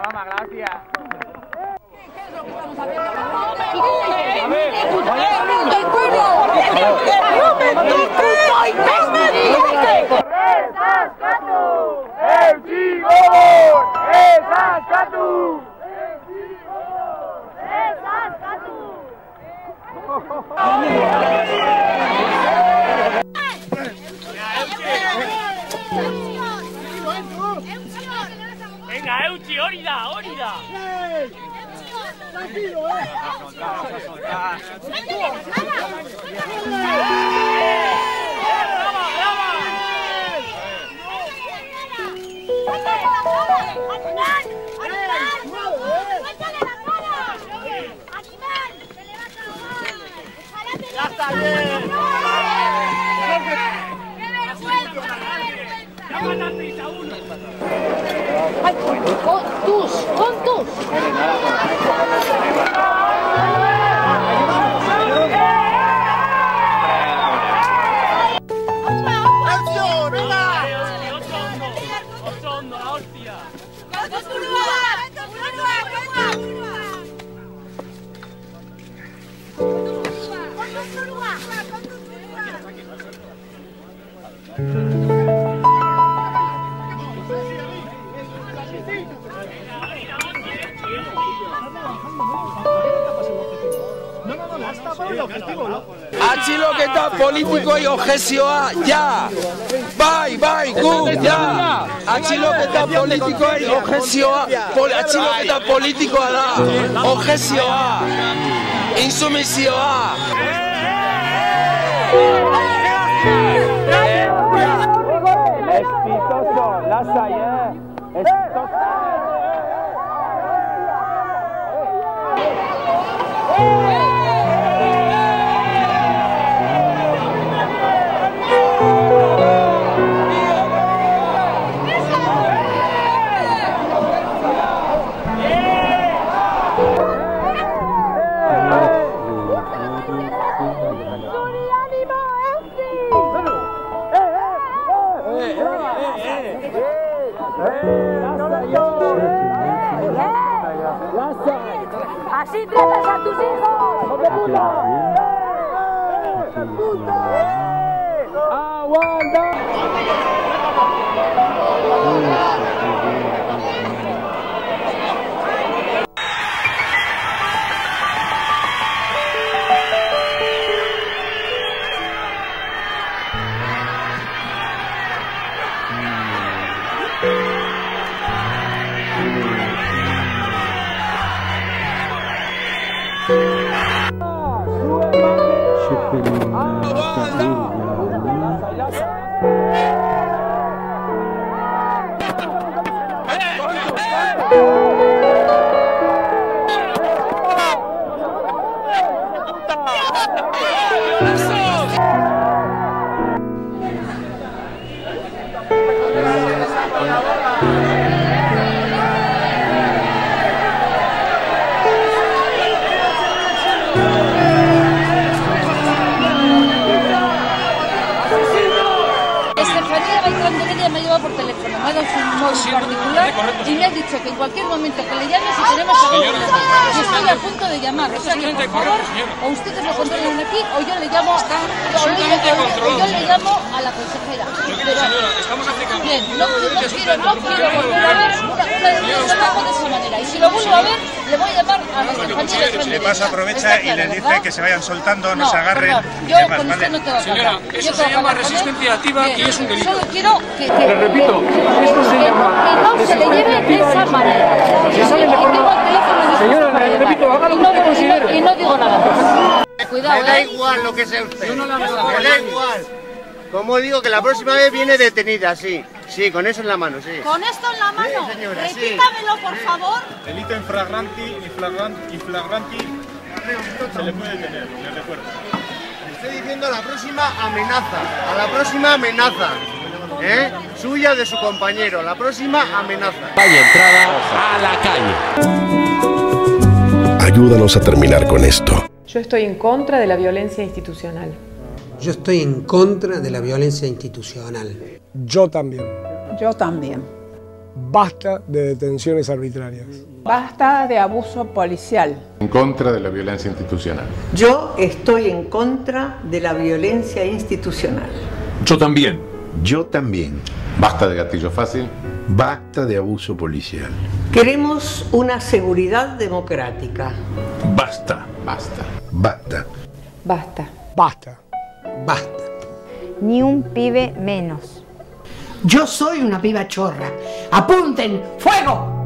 broma, gracias. ¿Qué es lo que estamos haciendo? Venga, Euchi, órida, órida. Tranquilo, Ya está bien. Ya matasteis a uno. Ay, con tus. Atxiloketa politikoei objezioa, ja! Bai, gu, ja! Atxiloketa politikoei objezioa, atxiloketa politikoa da, objezioa, insumizioa! Espitoso, lasai, espitoso! ¡Así tratas a tus hijos! ¡Aguanta! Por teléfono, me ha dado su móvil particular y me ha dicho que en cualquier momento que le llame si tenemos algún problema. Y estoy a punto de llamar, o sea que por favor, o ustedes lo controlan aquí o yo le llamo a la consejera. Señora, estamos aplicando. Bien, no quiero volver a ver una trabajo de esa manera. Y si lo vuelvo a ver, le voy a llamar a nuestra compañera de Si le pasa, aprovecha y le dice que se vayan soltando, no se agarren. Yo con usted no tengo que Señora, eso se llama resistencia activa y es un delito. Solo quiero que Le repito, esto se llama no se le lleve de esa manera. Señora, le repito, haga lo que usted considere. Y no digo nada más. Cuidado, Me da igual lo que sea usted. Me da igual. Como digo, que la próxima vez viene detenida, sí. Sí, con eso en la mano, sí. ¿Con esto en la mano? Sí, señora, sí. Repítamelo, por favor. Delito en flagranti se le puede detener, le recuerdo. Estoy diciendo a la próxima amenaza. A la próxima amenaza. Suya o de su compañero. La próxima amenaza. Vaya entrada a la calle. Ayúdanos a terminar con esto. Yo estoy en contra de la violencia institucional. Yo estoy en contra de la violencia institucional. Yo también. Yo también. Basta de detenciones arbitrarias. Basta de abuso policial. En contra de la violencia institucional. Yo estoy en contra de la violencia institucional. Yo también. Yo también. Basta de gatillo fácil. Basta de abuso policial. Queremos una seguridad democrática. Basta. Basta. Basta. Basta. Basta. Basta. Ni un pibe menos. Yo soy una piba chorra. ¡Apunten! ¡Fuego!